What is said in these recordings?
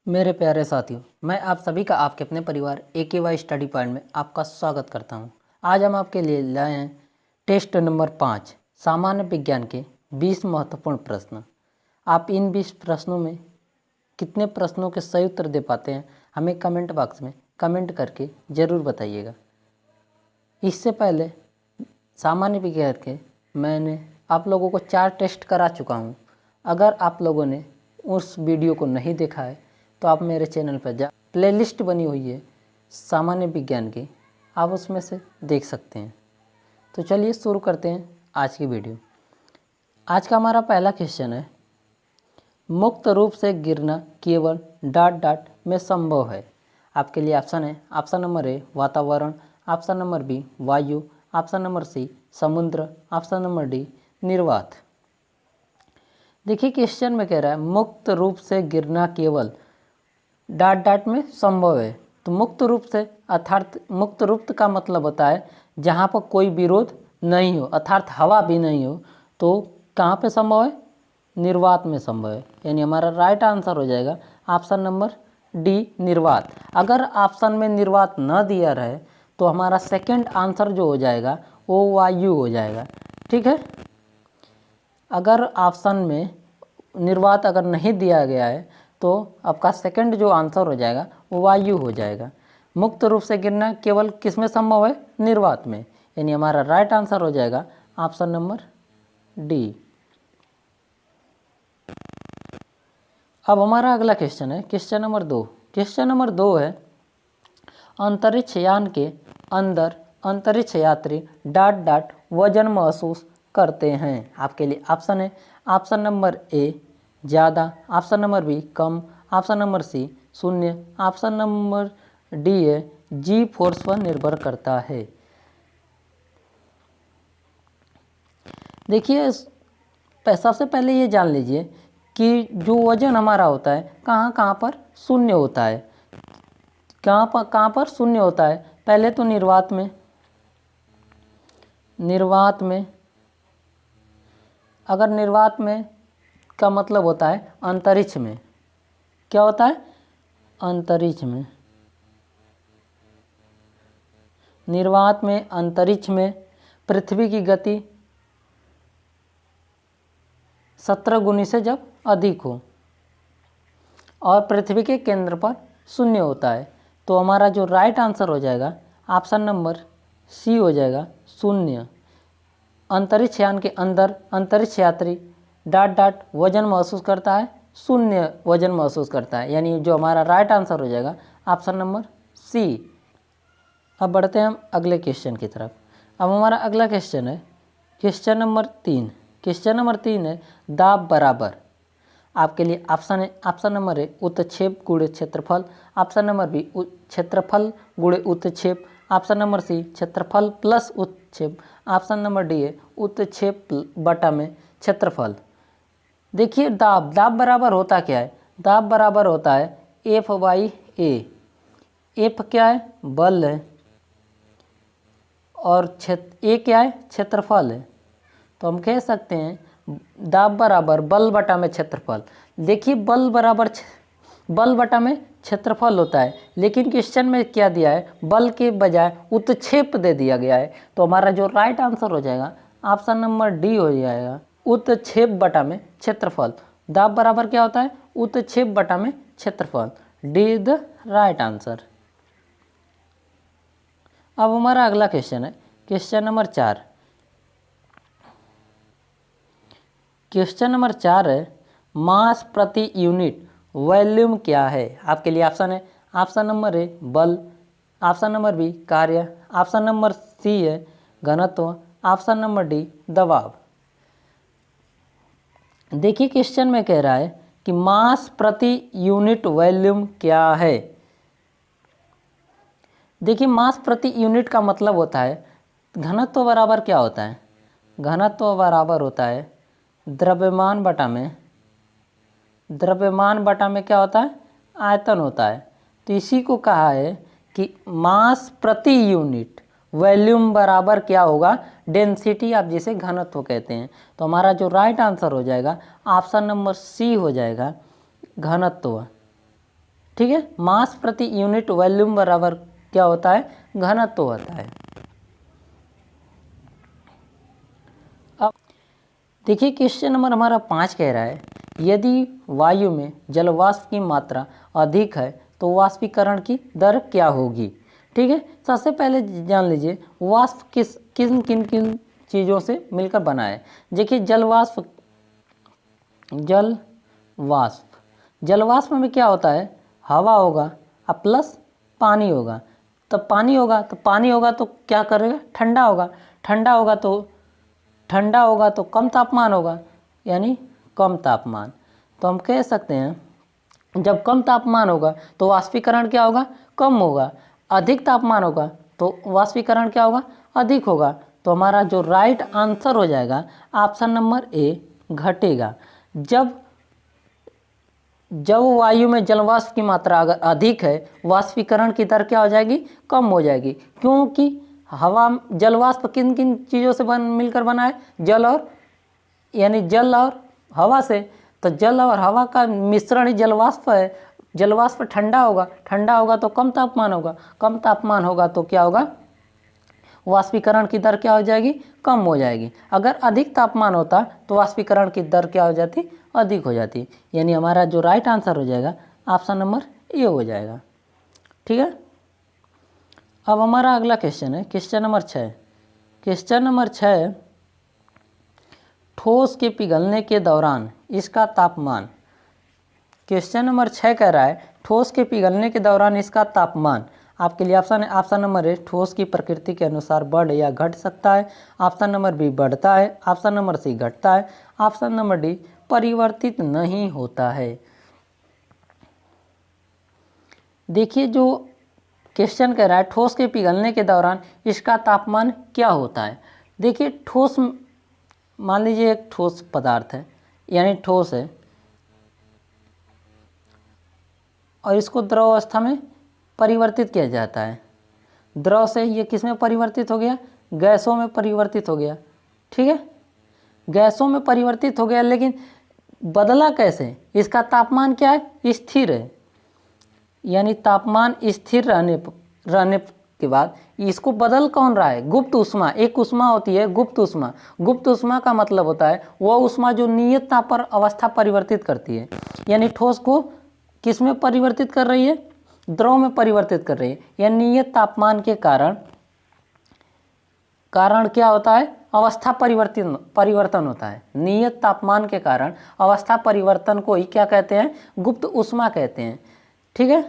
मेरे प्यारे साथियों, मैं आप सभी का आपके अपने परिवार AKY स्टडी पॉइंट में आपका स्वागत करता हूं। आज हम आपके लिए लाए हैं टेस्ट नंबर 5 सामान्य विज्ञान के 20 महत्वपूर्ण प्रश्न। आप इन 20 प्रश्नों में कितने प्रश्नों के सही उत्तर दे पाते हैं हमें कमेंट बॉक्स में कमेंट करके ज़रूर बताइएगा। इससे पहले सामान्य विज्ञान के मैंने आप लोगों को 4 टेस्ट करा चुका हूँ। अगर आप लोगों ने उस वीडियो को नहीं देखा है तो आप मेरे चैनल पर जा प्लेलिस्ट बनी हुई है सामान्य विज्ञान की, आप उसमें से देख सकते हैं। तो चलिए शुरू करते हैं आज की वीडियो। आज का हमारा पहला क्वेश्चन है, मुक्त रूप से गिरना केवल डॉट डॉट में संभव है। आपके लिए ऑप्शन है, ऑप्शन नंबर ए वातावरण, ऑप्शन नंबर बी वायु, ऑप्शन नंबर सी समुद्र, ऑप्शन नंबर डी निर्वात। देखिए क्वेश्चन में कह रहा है मुक्त रूप से गिरना केवल डॉट डॉट में संभव है। तो मुक्त रूप से अर्थात मुक्त रूप का मतलब होता है जहाँ पर कोई विरोध नहीं हो, अर्थात हवा भी नहीं हो। तो कहाँ पे संभव है? निर्वात में संभव है। यानी हमारा राइट आंसर हो जाएगा ऑप्शन नंबर डी निर्वात। अगर ऑप्शन में निर्वात न दिया रहे तो हमारा सेकंड आंसर जो हो जाएगा वो वायु हो जाएगा। ठीक है, अगर ऑप्शन में निर्वात अगर नहीं दिया गया है तो आपका सेकंड जो आंसर हो जाएगा वो वायु हो जाएगा। मुक्त रूप से गिरना केवल किस में संभव है? निर्वात में। यानी हमारा राइट आंसर हो जाएगा ऑप्शन नंबर डी। अब हमारा अगला क्वेश्चन है क्वेश्चन नंबर 2। क्वेश्चन नंबर 2 है, अंतरिक्ष यान के अंदर अंतरिक्ष यात्री डॉट डॉट वजन महसूस करते हैं। आपके लिए ऑप्शन है, ऑप्शन नंबर ए ज़्यादा, ऑप्शन नंबर बी कम, ऑप्शन नंबर सी शून्य, ऑप्शन नंबर डी है जी फोर्स पर निर्भर करता है। देखिए सबसे पहले ये जान लीजिए कि जो वजन हमारा होता है कहाँ कहाँ पर शून्य होता है, कहाँ पर शून्य होता है। पहले तो निर्वात में अगर निर्वात में का मतलब होता है अंतरिक्ष में, क्या होता है? अंतरिक्ष में। निर्वात में अंतरिक्ष में पृथ्वी की गति 17 गुनी से जब अधिक हो और पृथ्वी के केंद्र पर शून्य होता है, तो हमारा जो राइट आंसर हो जाएगा ऑप्शन नंबर सी हो जाएगा शून्य। अंतरिक्ष यान के अंदर अंतरिक्ष यात्री डॉट डॉट वजन महसूस करता है, शून्य वजन महसूस करता है। यानी जो हमारा राइट आंसर हो जाएगा ऑप्शन नंबर सी। अब बढ़ते हैं हम अगले क्वेश्चन की तरफ। अब हमारा अगला क्वेश्चन है क्वेश्चन नंबर 3। क्वेश्चन नंबर 3 है दाब बराबर। आपके लिए ऑप्शन है, ऑप्शन नंबर ए उत्क्षेप गुणे क्षेत्रफल, ऑप्शन नंबर बी क्षेत्रफल गुणे उत्क्षेप, ऑप्शन नंबर सी क्षेत्रफल प्लस उत्क्षेप, ऑप्शन नंबर डी है उत्क्षेप बटा में क्षेत्रफल। देखिए दाब बराबर होता क्या है? दाब बराबर होता है एफ बाई ए। एफ क्या है? बल है, और ए क्या है? क्षेत्रफल है। तो हम कह सकते हैं दाब बराबर बल बटा में क्षेत्रफल। देखिए बल बटा में क्षेत्रफल होता है, लेकिन क्वेश्चन में क्या दिया है? बल के बजाय उत्क्षेप दे दिया गया है। तो हमारा जो राइट आंसर हो जाएगा ऑप्शन नंबर डी हो जाएगा उत्क्षेप बटा में क्षेत्रफल। दाब बराबर क्या होता है? उत्क्षेप बटा में क्षेत्रफल। D is the right answer. अब हमारा अगला क्वेश्चन है क्वेश्चन नंबर 4। क्वेश्चन नंबर 4 है मास प्रति यूनिट वॉल्यूम क्या है। आपके लिए ऑप्शन है, ऑप्शन नंबर ए बल, ऑप्शन नंबर बी कार्य, ऑप्शन नंबर सी है घनत्व, ऑप्शन नंबर डी दबाव। देखिए क्वेश्चन में कह रहा है कि मास प्रति यूनिट वॉल्यूम क्या है। देखिए मास प्रति यूनिट का मतलब होता है घनत्व बराबर क्या होता है? घनत्व बराबर होता है द्रव्यमान बटा में क्या होता है? आयतन होता है। तो इसी को कहा है कि मास प्रति यूनिट वॉल्यूम बराबर क्या होगा? डेंसिटी, आप जिसे घनत्व कहते हैं। तो हमारा जो राइट आंसर हो जाएगा ऑप्शन नंबर सी हो जाएगा घनत्व। ठीक है। मास प्रति यूनिट वॉल्यूम बराबर क्या होता है, घनत्व होता है। अब देखिए क्वेश्चन नंबर हमारा 5 कह रहा है यदि वायु में जलवाष्प की मात्रा अधिक है तो वाष्पीकरण की दर क्या होगी। ठीक है, सबसे पहले जान लीजिए वाष्प किन किन चीज़ों से मिलकर बना है। देखिए जलवाष्प में क्या होता है, हवा होगा और प्लस पानी होगा। तब पानी होगा तो क्या करेगा, ठंडा होगा तो कम तापमान होगा, यानी कम तापमान। तो हम कह सकते हैं जब कम तापमान होगा तो वाष्पीकरण क्या होगा, कम होगा। अधिक तापमान होगा तो वाष्पीकरण क्या होगा, अधिक होगा। तो हमारा जो राइट आंसर हो जाएगा ऑप्शन नंबर ए, घटेगा। जब वायु में जलवाष्प की मात्रा अगर अधिक है, वाष्पीकरण की दर क्या हो जाएगी, कम हो जाएगी। क्योंकि जलवाष्प किन किन चीज़ों से मिलकर बना है, जल और हवा से। तो जल और हवा का मिश्रण ही जलवाष्प है। जलवाष्प ठंडा होगा तो कम तापमान होगा तो क्या होगा, वाष्पीकरण की दर क्या हो जाएगी, कम हो जाएगी। अगर अधिक तापमान होता तो वाष्पीकरण की दर क्या हो जाती, अधिक हो जाती। यानी हमारा जो राइट आंसर हो जाएगा ऑप्शन नंबर ए हो जाएगा। ठीक है, अब हमारा अगला क्वेश्चन है क्वेश्चन नंबर 6। ठोस के पिघलने के दौरान इसका तापमान। क्वेश्चन नंबर 6 कह रहा है ठोस के पिघलने के दौरान इसका तापमान। आपके लिए ऑप्शन नंबर ए, ठोस की प्रकृति के अनुसार बढ़ या घट सकता है। ऑप्शन नंबर बी, बढ़ता है। ऑप्शन नंबर सी, घटता है। ऑप्शन नंबर डी, परिवर्तित नहीं होता है। देखिए जो क्वेश्चन कह रहा है ठोस के पिघलने के दौरान इसका तापमान क्या होता है। देखिए ठोस, मान लीजिए एक ठोस पदार्थ है, यानी ठोस है, और इसको द्रव अवस्था में परिवर्तित किया जाता है। द्रव से ये किस में परिवर्तित हो गया, गैसों में परिवर्तित हो गया। ठीक है, गैसों में परिवर्तित हो गया, लेकिन बदला कैसे, इसका तापमान क्या है, स्थिर है। यानी तापमान स्थिर रहने के बाद इसको बदल कौन रहा है, गुप्त उष्मा। एक उष्मा होती है गुप्त उष्मा। गुप्त उष्मा का मतलब होता है वह उष्मा जो नियत ताप पर अवस्था परिवर्तित करती है। यानी ठोस को किस में परिवर्तित कर रही है, द्रव में परिवर्तित कर रही है। या नियत तापमान के कारण क्या होता है, अवस्था परिवर्तन होता है। नियत तापमान के कारण अवस्था परिवर्तन को ही क्या कहते हैं, गुप्त उष्मा कहते हैं। ठीक है,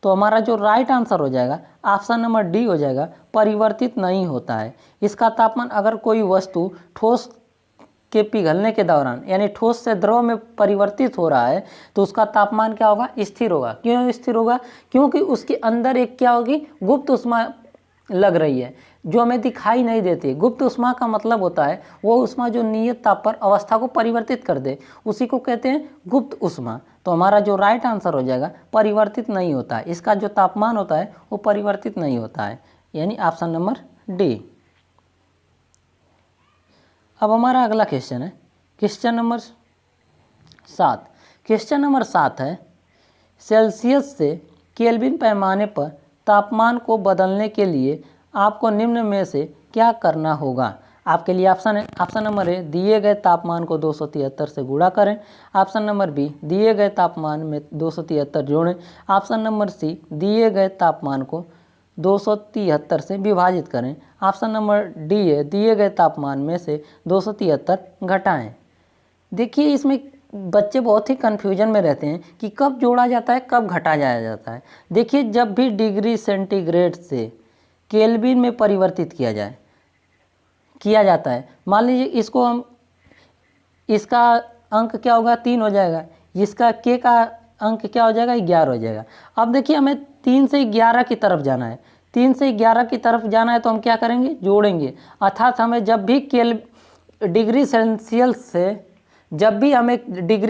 तो हमारा जो राइट आंसर हो जाएगा ऑप्शन नंबर डी हो जाएगा, परिवर्तित नहीं होता है। इसका तापमान, अगर कोई वस्तु ठोस के पिघलने के दौरान यानी ठोस से द्रव में परिवर्तित हो रहा है तो उसका तापमान क्या होगा, स्थिर होगा। क्यों स्थिर होगा, क्योंकि उसके अंदर एक क्या होगी, गुप्त उष्मा लग रही है जो हमें दिखाई नहीं देती। गुप्त उष्मा का मतलब होता है वो उष्मा जो नियत ताप पर अवस्था को परिवर्तित कर दे, उसी को कहते हैं गुप्त उष्मा। तो हमारा जो राइट आंसर हो जाएगा परिवर्तित नहीं होता है। इसका जो तापमान होता है वो परिवर्तित नहीं होता है, यानी ऑप्शन नंबर डी। अब हमारा अगला क्वेश्चन है क्वेश्चन नंबर 7। क्वेश्चन नंबर 7 है सेल्सियस से केल्विन पैमाने पर तापमान को बदलने के लिए आपको निम्न में से क्या करना होगा। आपके लिए ऑप्शन है, ऑप्शन नंबर ए, दिए गए तापमान को 273 से गुणा करें। ऑप्शन नंबर बी, दिए गए तापमान में 273 जोड़ें। ऑप्शन नंबर सी, दिए गए तापमान को 273 से विभाजित करें। ऑप्शन नंबर डी है, दिए गए तापमान में से 273 घटाएं। देखिए इसमें बच्चे बहुत ही कन्फ्यूजन में रहते हैं कि कब जोड़ा जाता है, कब घटाया जाता है। देखिए जब भी डिग्री सेंटीग्रेड से केल्विन में परिवर्तित किया जाता है, मान लीजिए इसको हम, इसका अंक क्या होगा, 3 हो जाएगा। इसका के का अंक क्या हो जाएगा, 11 हो जाएगा। अब देखिए हमें 3 से 11 की तरफ जाना है। 3 से 11 की तरफ जाना है तो हम क्या करेंगे, जोड़ेंगे। अर्थात हमें जब भी डिग्री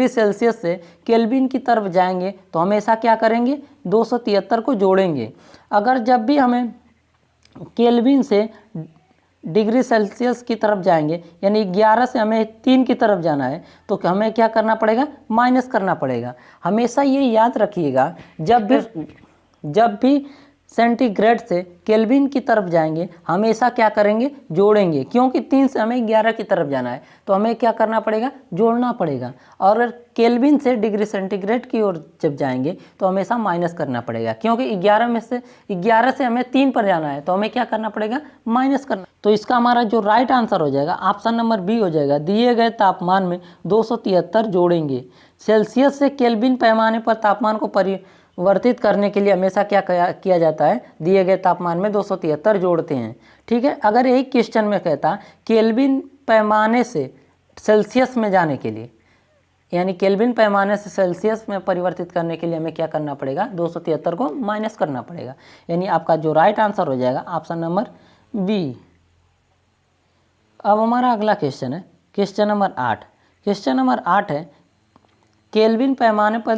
सेल्सियस से केल्विन की तरफ जाएंगे तो हमेशा क्या करेंगे, 273 को जोड़ेंगे। अगर जब भी हमें केल्विन से डिग्री सेल्सियस की तरफ जाएंगे, यानी 11 से हमें 3 की तरफ जाना है, तो हमें क्या करना पड़ेगा, माइनस करना पड़ेगा। हमेशा ये याद रखिएगा, जब भी सेंटीग्रेड से केल्विन की तरफ जाएंगे हमेशा क्या करेंगे, जोड़ेंगे, क्योंकि 3 से हमें 11 की तरफ जाना है, तो हमें क्या करना पड़ेगा, जोड़ना पड़ेगा। और केल्विन से डिग्री सेंटीग्रेड की ओर जब जाएंगे तो हमेशा माइनस करना पड़ेगा, क्योंकि 11 से हमें 3 पर जाना है, तो हमें क्या करना पड़ेगा, माइनस करना। तो इसका हमारा जो राइट आंसर हो जाएगा ऑप्शन नंबर बी हो जाएगा। दिए गए तापमान में 273 जोड़ेंगे। सेल्सियस से केल्विन पैमाने पर तापमान को परिवर्तित करने के लिए हमेशा क्या किया जाता है, दिए गए तापमान में 273 जोड़ते हैं। ठीक है, अगर एक क्वेश्चन में कहता केल्विन पैमाने से सेल्सियस में जाने के लिए, यानी केल्विन पैमाने से सेल्सियस में परिवर्तित करने के लिए हमें क्या करना पड़ेगा, 273 को माइनस करना पड़ेगा, यानी आपका जो राइट आंसर हो जाएगा ऑप्शन नंबर बी। अब हमारा अगला क्वेश्चन है क्वेश्चन नंबर 8। क्वेश्चन नंबर 8 है, केल्विन पैमाने पर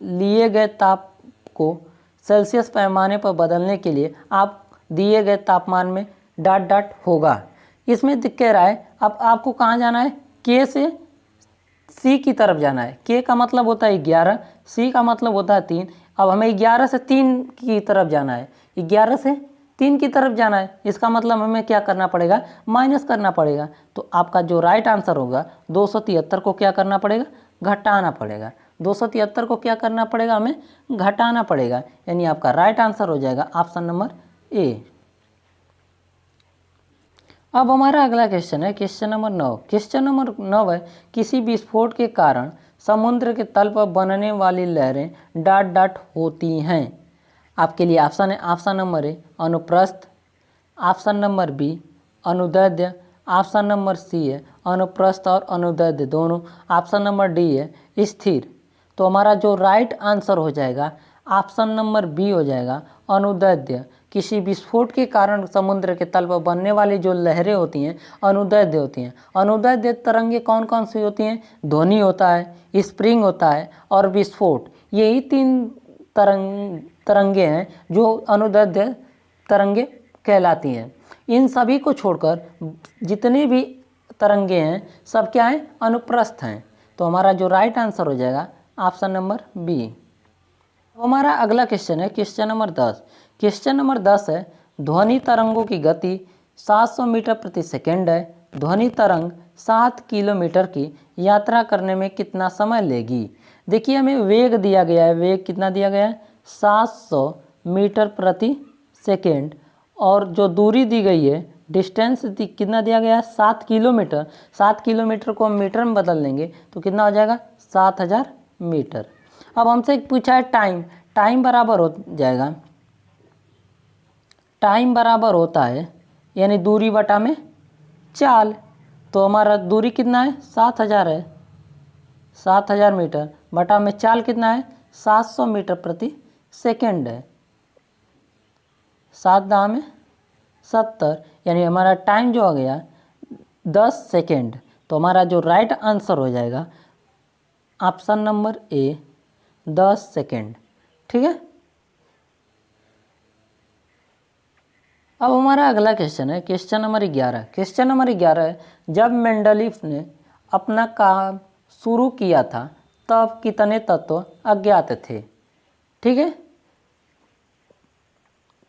लिए गए ताप को सेल्सियस पैमाने पर बदलने के लिए आप दिए गए तापमान में डॉट डॉट होगा। इसमें कह रहा है अब आपको कहाँ जाना है, के से सी की तरफ जाना है। के का मतलब होता है 11, सी का मतलब होता है 3। अब हमें 11 से 3 की तरफ जाना है, 11 से 3 की तरफ जाना है, इसका मतलब हमें क्या करना पड़ेगा, माइनस करना पड़ेगा। तो आपका जो राइट आंसर होगा 273 को क्या करना पड़ेगा, घटाना पड़ेगा। 273 को क्या करना पड़ेगा, हमें घटाना पड़ेगा, यानी आपका राइट आंसर हो जाएगा ऑप्शन नंबर ए। अब हमारा अगला क्वेश्चन है क्वेश्चन नंबर 9। क्वेश्चन नंबर 9 है, किसी विस्फोट के कारण समुद्र के तल पर बनने वाली लहरें डॉट डॉट होती हैं। आपके लिए ऑप्शन है, ऑप्शन नंबर ए अनुप्रस्थ, ऑप्शन नंबर बी अनुदैर्ध्य, ऑप्शन नंबर सी है अनुप्रस्थ और अनुदैर्ध्य दोनों, ऑप्शन नंबर डी है स्थिर। तो हमारा जो राइट आंसर हो जाएगा ऑप्शन नंबर बी हो जाएगा अनुदैर्ध्य। किसी विस्फोट के कारण समुद्र के तल पर बनने वाली जो लहरें होती हैं अनुदैर्ध्य होती हैं। अनुदैर्ध्य तरंगे कौन कौन सी होती हैं, ध्वनि होता है, स्प्रिंग होता है और विस्फोट। यही 3 तरंगे हैं जो अनुदैर्ध्य तरंगे कहलाती हैं। इन सभी को छोड़कर जितने भी तरंगे हैं सब क्या हैं, अनुप्रस्थ हैं। तो हमारा जो राइट आंसर हो जाएगा ऑप्शन नंबर बी। हमारा अगला क्वेश्चन है क्वेश्चन नंबर 10। क्वेश्चन नंबर 10 है, ध्वनि तरंगों की गति 700 मीटर प्रति सेकंड है। ध्वनि तरंग 7 किलोमीटर की यात्रा करने में कितना समय लेगी। देखिए हमें वेग दिया गया है, वेग कितना दिया गया है, 700 मीटर प्रति सेकंड, और जो दूरी दी गई है डिस्टेंस कितना दिया गया है, 7 किलोमीटर। 7 किलोमीटर को हम मीटर में बदल लेंगे तो कितना हो जाएगा, 7000 मीटर। अब हमसे पूछा है टाइम, टाइम बराबर हो जाएगा, टाइम बराबर होता है यानी दूरी बटा में चाल। तो हमारा दूरी कितना है, 7000 है, 7000 मीटर बटा में चाल कितना है, 700 मीटर प्रति सेकंड है। 7 दाम में 70, यानी हमारा टाइम जो हो गया 10 सेकंड। तो हमारा जो राइट आंसर हो जाएगा ऑप्शन नंबर ए 10 सेकंड। ठीक है, अब हमारा अगला क्वेश्चन है क्वेश्चन नंबर 11। क्वेश्चन नंबर 11 है, जब मेंडलीफ ने अपना काम शुरू किया था तब कितने तत्व अज्ञात थे। ठीक है,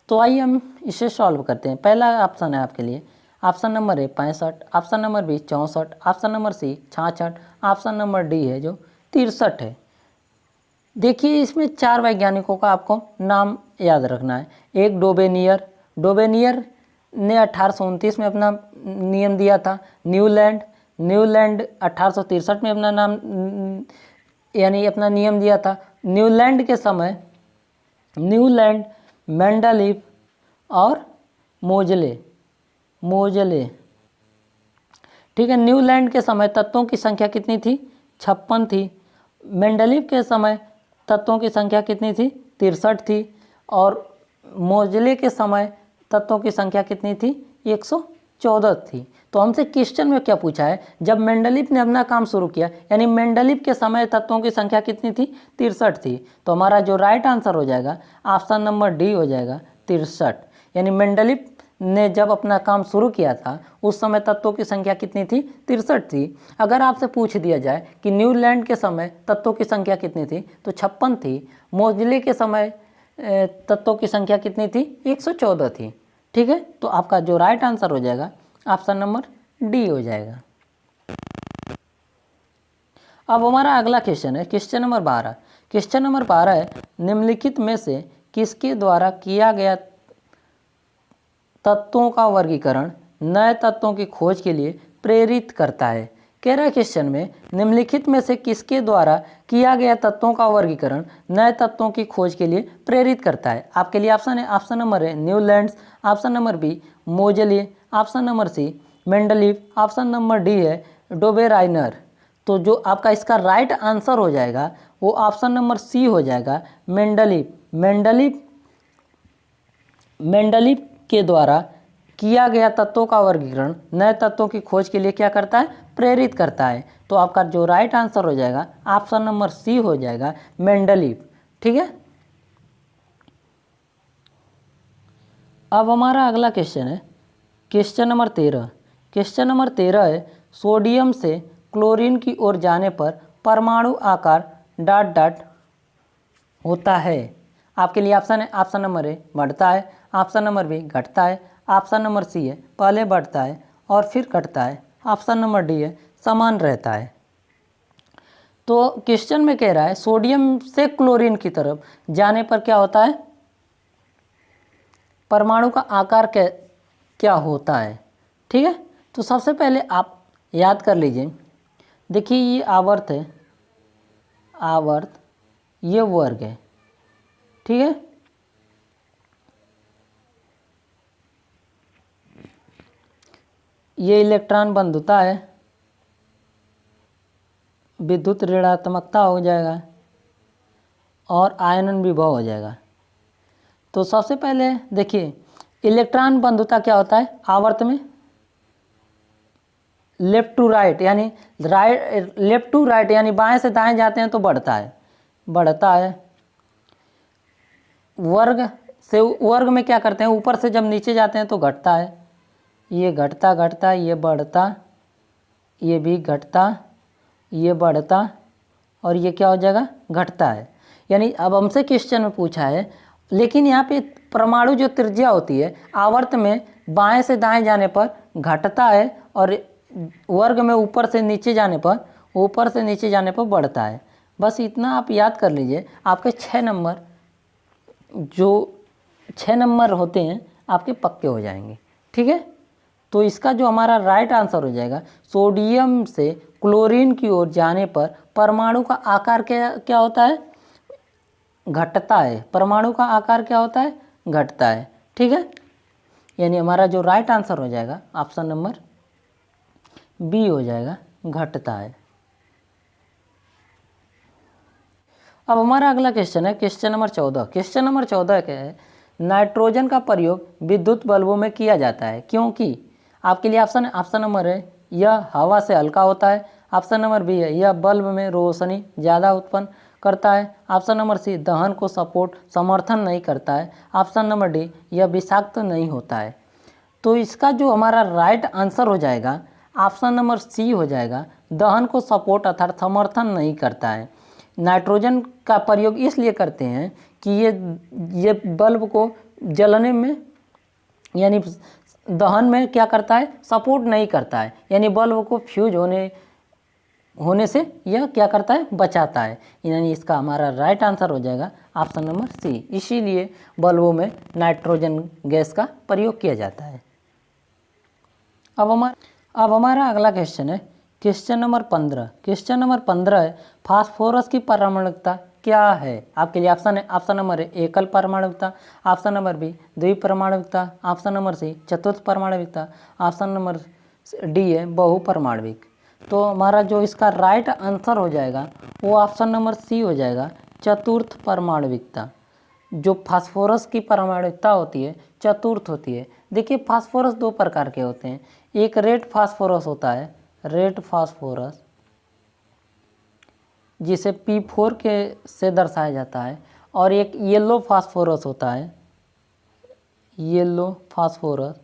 तो आइए हम इसे सॉल्व करते हैं। पहला ऑप्शन है आपके लिए option number A 65, option number B 64, option number C 66, option number D है जो 63 है। देखिए इसमें 4 वैज्ञानिकों का आपको नाम याद रखना है। एक डोबेनियर, डोबेनियर ने 1829 में अपना नियम दिया था। न्यूलैंड 1863 में अपना नाम यानी अपना नियम दिया था। न्यूलैंड, मेंडलीफ और मोजले। ठीक है, न्यूलैंड के समय तत्वों की संख्या कितनी थी, 56 थी। मेंडलीफ के समय तत्वों की संख्या कितनी थी, 63 थी। और मोजले के समय तत्वों की संख्या कितनी थी, 114 थी। तो हमसे क्वेश्चन में क्या पूछा है, जब मेंडलीफ ने अपना काम शुरू किया यानी मेंडलीफ के समय तत्वों की संख्या कितनी थी, 63 थी। तो हमारा जो राइट आंसर हो जाएगा ऑप्शन नंबर डी हो जाएगा 63, यानी मेंडलीफ ने जब अपना काम शुरू किया था उस समय तत्वों की संख्या कितनी थी? 63 थी। अगर आपसे पूछ दिया जाए कि न्यूजीलैंड के समय तत्वों की संख्या कितनी थी तो 56 थी। मोजले के समय तत्वों की संख्या कितनी थी? 114 थी। ठीक है, तो आपका जो राइट आंसर हो जाएगा ऑप्शन नंबर डी हो जाएगा। अब हमारा अगला क्वेश्चन है क्वेश्चन नंबर 12। क्वेश्चन नंबर 12 है, निम्नलिखित में से किसके द्वारा किया गया तत्वों का वर्गीकरण नए तत्वों की खोज के लिए प्रेरित करता है? कह रहा है क्वेश्चन में निम्नलिखित में से किसके द्वारा किया गया तत्वों का वर्गीकरण नए तत्वों की खोज के लिए प्रेरित करता है? आपके लिए ऑप्शन है, ऑप्शन नंबर है Newlands, option number B Moseley, option number C Mendeleev, option number D है डोबेराइनर। तो जो आपका इसका राइट आंसर हो जाएगा वो ऑप्शन नंबर सी हो जाएगा मेंडलीव। मेंडलीव के द्वारा किया गया तत्वों का वर्गीकरण नए तत्वों की खोज के लिए क्या करता है? प्रेरित करता है। तो आपका जो राइट आंसर हो जाएगा ऑप्शन नंबर सी हो जाएगा मेंडलीव। ठीक है, अब हमारा अगला क्वेश्चन है क्वेश्चन नंबर 13। क्वेश्चन नंबर 13 है, सोडियम से क्लोरीन की ओर जाने पर परमाणु आकार डॉट डॉट होता है। आपके लिए ऑप्शन है, ऑप्शन नंबर ए बढ़ता है, ऑप्शन नंबर बी घटता है, ऑप्शन नंबर सी है पहले बढ़ता है और फिर घटता है, ऑप्शन नंबर डी है समान रहता है। तो क्वेश्चन में कह रहा है सोडियम से क्लोरीन की तरफ जाने पर क्या होता है? परमाणु का आकार क्या होता है? ठीक है, तो सबसे पहले आप याद कर लीजिए, देखिए ये आवर्त है, आवर्त, ये वर्ग है। ठीक है, ये इलेक्ट्रॉन बंधुता है, विद्युत ऋणात्मकता हो जाएगा और आयनन विभव हो जाएगा। तो सबसे पहले देखिए इलेक्ट्रॉन बंधुता क्या होता है? आवर्त में लेफ्ट टू राइट यानी लेफ्ट टू राइट यानी बाएं से दाएं जाते हैं तो बढ़ता है। वर्ग में क्या करते हैं? ऊपर से जब नीचे जाते हैं तो घटता है। ये घटता, ये बढ़ता, ये भी घटता, ये बढ़ता और ये क्या हो जाएगा? घटता है। यानी अब हमसे क्वेश्चन में पूछा है, लेकिन यहाँ पे परमाणु जो त्रिज्या होती है आवर्त में बाएं से दाएं जाने पर घटता है और वर्ग में ऊपर से नीचे जाने पर बढ़ता है। बस इतना आप याद कर लीजिए, आपके 6 नंबर होते हैं आपके पक्के हो जाएंगे। ठीक है, तो इसका जो हमारा राइट आंसर हो जाएगा, सोडियम से क्लोरीन की ओर जाने पर परमाणु का आकार क्या होता है? घटता है। परमाणु का आकार क्या होता है? घटता है। ठीक है, यानी हमारा जो राइट आंसर हो जाएगा ऑप्शन नंबर बी हो जाएगा, घटता है। अब हमारा अगला क्वेश्चन है क्वेश्चन नंबर 14। क्वेश्चन नंबर 14 क्या है? नाइट्रोजन का प्रयोग विद्युत बल्बों में किया जाता है क्योंकि? आपके लिए ऑप्शन नंबर है, यह हवा से हल्का होता है, ऑप्शन नंबर बी है यह बल्ब में रोशनी ज़्यादा उत्पन्न करता है, ऑप्शन नंबर सी दहन को समर्थन नहीं करता है, ऑप्शन नंबर डी यह विषाक्त नहीं होता है। तो इसका जो हमारा राइट आंसर हो जाएगा ऑप्शन नंबर सी हो जाएगा, दहन को सपोर्ट अर्थात समर्थन नहीं करता है। नाइट्रोजन का प्रयोग इसलिए करते हैं कि ये बल्ब को जलने में यानी दहन में क्या करता है? सपोर्ट नहीं करता है, यानी बल्ब को फ्यूज होने से यह क्या करता है? बचाता है। यानी इसका हमारा राइट आंसर हो जाएगा ऑप्शन नंबर सी। इसीलिए बल्बों में नाइट्रोजन गैस का प्रयोग किया जाता है। अब हमारा अगला क्वेश्चन है क्वेश्चन नंबर 15। क्वेश्चन नंबर 15 है, फास्फोरस की परमाणुकता क्या है? आपके लिए ऑप्शन है, ऑप्शन नंबर ए एकल परमाणुकता, ऑप्शन नंबर बी द्विपरमाणुकता, ऑप्शन नंबर सी चतुर्थ परमाणुकता, ऑप्शन नंबर डी है बहुपरमाणविक। तो हमारा जो इसका राइट आंसर हो जाएगा वो ऑप्शन नंबर सी हो जाएगा, चतुर्थ परमाणुकता। जो फास्फोरस की परमाणुकता होती है चतुर्थ होती है। देखिए फास्फोरस 2 प्रकार के होते हैं, एक रेड फास्फोरस होता है, रेड फास्फोरस जिसे P4 के से दर्शाया जाता है, और एक येलो फास्फोरस होता है, येलो फास्फोरस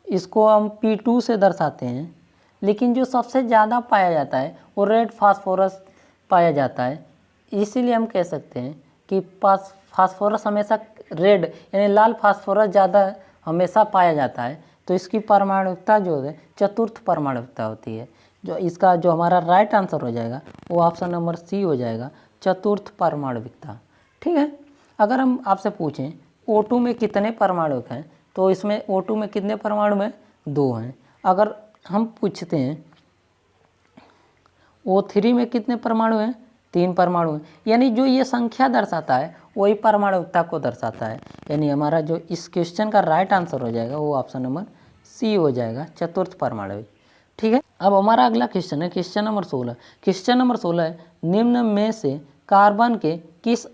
इसको हम P2 से दर्शाते हैं, लेकिन जो सबसे ज़्यादा पाया जाता है वो रेड फास्फोरस पाया जाता है। इसीलिए हम कह सकते हैं कि फास्फोरस हमेशा रेड यानी लाल फास्फोरस ज़्यादा हमेशा पाया जाता है। तो इसकी परमाणुकता जो है चतुर्थ परमाणुकता होती है। जो इसका जो हमारा राइट आंसर हो जाएगा वो ऑप्शन नंबर सी हो जाएगा, चतुर्थ परमाणुकता। ठीक है। अगर हम आपसे पूछें O2 में कितने परमाणु हैं, तो इसमें O2 में कितने परमाणु हैं? 2 हैं। अगर हम पूछते हैं O3 में कितने परमाणु हैं? 3 परमाणु हैं। यानी जो ये संख्या दर्शाता है वही परमाणुकता को दर्शाता है। यानी हमारा जो इस क्वेश्चन का राइट आंसर हो जाएगा वो ऑप्शन नंबर सी हो जाएगा, चतुर्थ परमाणु। ठीक है। अब हमारा अगला क्वेश्चन है क्वेश्चन नंबर 16। क्वेश्चन नंबर 16 है, निम्न में से कार्बन के किस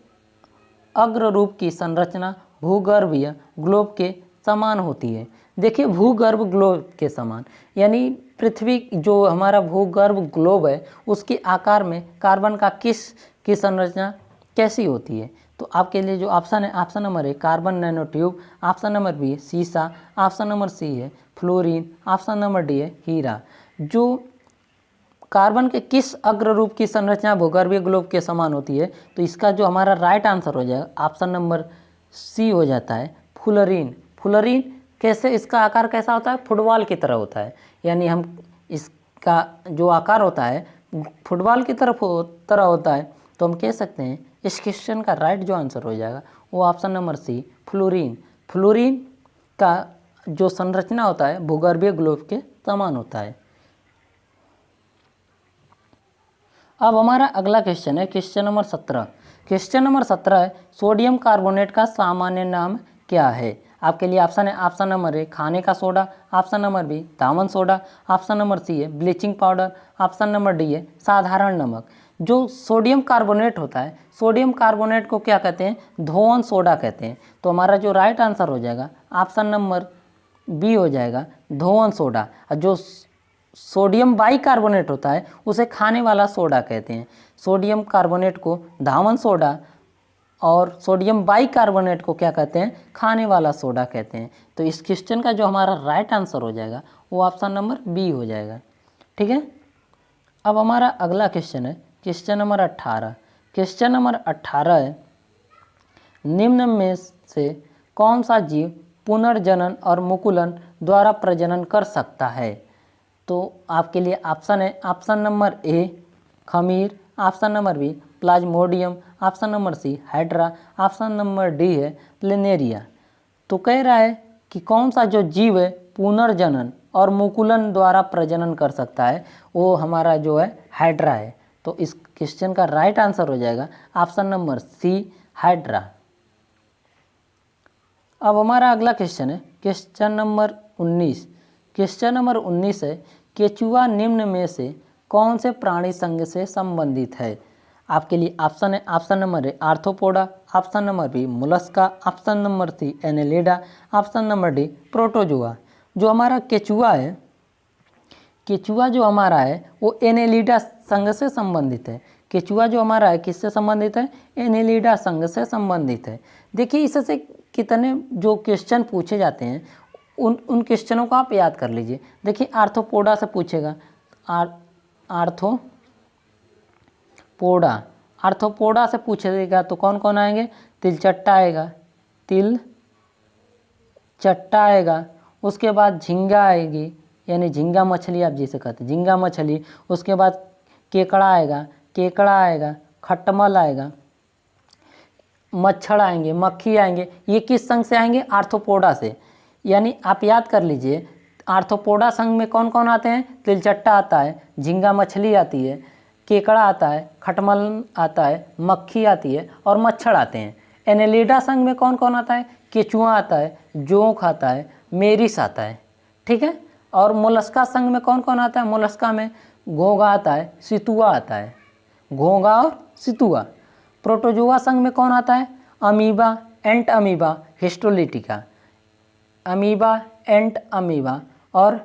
अग्र रूप की संरचना भूगर्भीय ग्लोब के समान होती है? देखिए, भूगर्भ ग्लोब के समान यानी पृथ्वी जो हमारा भूगर्भ ग्लोब है उसके आकार में कार्बन का किस की संरचना कैसी होती है? तो आपके लिए जो ऑप्शन है, option number A carbon nano tube, option number B सीसा, ऑप्शन नंबर सी है फ्लोरीन, ऑप्शन नंबर डी है हीरा। जो कार्बन के किस अग्र रूप की संरचना भूगर्भीय ग्लोब के समान होती है, तो इसका जो हमारा राइट आंसर हो जाएगा ऑप्शन नंबर सी हो जाता है फ्लोरीन। फ्लोरीन कैसे, इसका आकार कैसा होता है? फुटबॉल की तरह होता है। यानी हम इसका जो आकार होता है फुटबॉल की तरह होता है। तो हम कह सकते हैं इस क्वेश्चन का राइट जो आंसर हो जाएगा वो option number C fluorine. Fluorine का जो संरचना होता है भूगर्भीय ग्लोब के समान होता है। अब हमारा अगला क्वेश्चन है क्वेश्चन नंबर 17। क्वेश्चन नंबर 17 है, सोडियम कार्बोनेट का सामान्य नाम क्या है? आपके लिए ऑप्शन है, ऑप्शन नंबर ए खाने का सोडा, ऑप्शन नंबर बी दामन सोडा, ऑप्शन नंबर सी है bleaching powder, option number D है साधारण नमक। जो सोडियम कार्बोनेट होता है, सोडियम कार्बोनेट को क्या कहते हैं? धोवन सोडा कहते हैं। तो हमारा जो राइट आंसर हो जाएगा ऑप्शन नंबर बी हो जाएगा धोवन सोडा। और जो सोडियम बाइकार्बोनेट होता है उसे खाने वाला सोडा कहते हैं। सोडियम कार्बोनेट को धावन सोडा और सोडियम बाइकार्बोनेट को क्या कहते हैं? खाने वाला सोडा कहते हैं। तो इस क्वेश्चन का जो हमारा राइट आंसर हो जाएगा वो ऑप्शन नंबर बी हो जाएगा। ठीक है। अब हमारा अगला क्वेश्चन है क्वेश्चन नंबर 18। क्वेश्चन नंबर 18 है, निम्न में से कौन सा जीव पुनर्जनन और मुकुलन द्वारा प्रजनन कर सकता है? तो आपके लिए ऑप्शन है, ऑप्शन नंबर ए खमीर, option number B plasmodium, option number C hydra, option number D है प्लेनेरिया। तो कह रहा है कि कौन सा जो जीव है पुनर्जनन और मुकुलन द्वारा प्रजनन कर सकता है, वो हमारा जो है हाइड्रा है। तो इस क्वेश्चन का राइट आंसर हो जाएगा ऑप्शन नंबर सी हाइड्रा। अब हमारा अगला क्वेश्चन है क्वेश्चन नंबर 19। क्वेश्चन नंबर 19 है, केचुआ निम्न में से कौन से प्राणी संघ से संबंधित है? आपके लिए ऑप्शन है, option number A arthropoda, option number B mollusca, option number C annelida, option number D protozoa. जो हमारा केचुआ है, केचुआ जो हमारा है वो एनेलिडा संघ से संबंधित है। केचुआ जो हमारा है किससे संबंधित है? एनेलिडा संघ से संबंधित है। देखिए, इससे कितने जो क्वेश्चन पूछे जाते हैं उन क्वेश्चनों को आप याद कर लीजिए। देखिए, आर्थ्रोपोडा से पूछेगा, आर्थ्रोपोडा से पूछेगा तो कौन कौन आएंगे? तिलचट्टा आएगा, उसके बाद झींगा आएगी, यानी झींगा मछली आप जिसे कहते हैं झींगा मछली। उसके बाद केकड़ा आएगा, खटमल आएगा, मच्छर आएंगे, मक्खी आएंगे। ये किस संघ से आएंगे? आर्थ्रोपोडा से। यानी आप याद कर लीजिए, आर्थ्रोपोडा संघ में कौन कौन आते हैं? तिलचट्टा आता है, झींगा मछली आती है, केकड़ा आता है, खटमल आता है, मक्खी आती है और मच्छर आते हैं। एनेलिडा संघ में कौन कौन आता है? केचुआ आता है, जोंक आता है, मेरिस आता है। ठीक है। और मोलस्का संघ में कौन कौन आता है? मोलस्का में घोंघा आता है, सितुआ आता है, घोंघा और सितुआ। प्रोटोजुआ संघ में कौन आता है? अमीबा, एंट अमीबा, हिस्टोलिटिका। अमीबा, एंट अमीबा और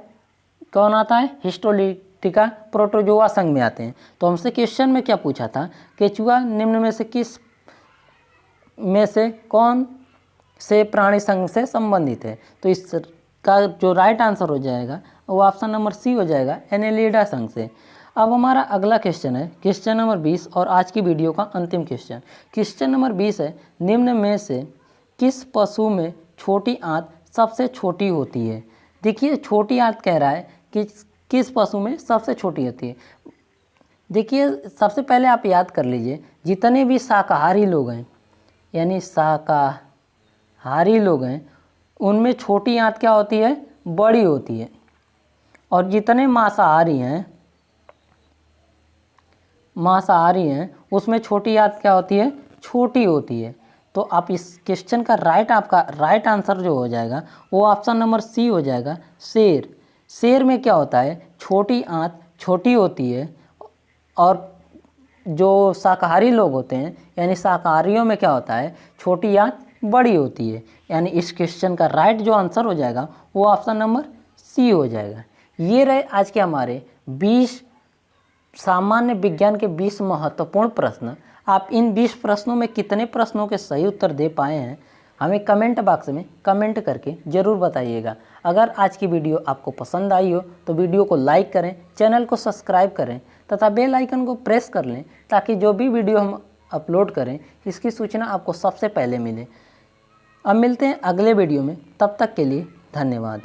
कौन आता है? हिस्टोलिटिका प्रोटोजुआ संघ में आते हैं। तो हमसे क्वेश्चन में क्या पूछा था? केचुआ निम्न में से किस में से कौन से प्राणी संघ से संबंधित है? तो इस का जो राइट आंसर हो जाएगा वो ऑप्शन नंबर सी हो जाएगा, एनेलिडा संघ से। अब हमारा अगला क्वेश्चन है क्वेश्चन नंबर 20 और आज की वीडियो का अंतिम क्वेश्चन। क्वेश्चन नंबर 20 है, निम्न में से किस पशु में छोटी आंत सबसे छोटी होती है। देखिए छोटी आंत कह रहा है कि किस पशु में सबसे छोटी होती है। देखिए सबसे पहले आप याद कर लीजिए, जितने भी शाकाहारी लोग हैं यानी शाकाहारी लोग हैं उनमें छोटी आंत क्या होती है, बड़ी होती है। और जितने मांसाहारी हैं उसमें छोटी आंत क्या होती है, छोटी होती है। तो आप इस क्वेश्चन का आपका राइट आंसर जो हो जाएगा वो ऑप्शन नंबर सी हो जाएगा, शेर। शेर में क्या होता है, छोटी आंत छोटी होती है और जो शाकाहारी लोग होते हैं यानी शाकाहारियों में क्या होता है, छोटी आंत बड़ी होती है। यानी इस क्वेश्चन का राइट जो आंसर हो जाएगा वो ऑप्शन नंबर सी हो जाएगा। ये रहे आज के हमारे 20 सामान्य विज्ञान के 20 महत्वपूर्ण प्रश्न। आप इन 20 प्रश्नों में कितने प्रश्नों के सही उत्तर दे पाए हैं हमें कमेंट बॉक्स में कमेंट करके ज़रूर बताइएगा। अगर आज की वीडियो आपको पसंद आई हो तो वीडियो को लाइक करें, चैनल को सब्सक्राइब करें तथा बेल आइकन को प्रेस कर लें ताकि जो भी वीडियो हम अपलोड करें इसकी सूचना आपको सबसे पहले मिले। अब मिलते हैं अगले वीडियो में, तब तक के लिए धन्यवाद।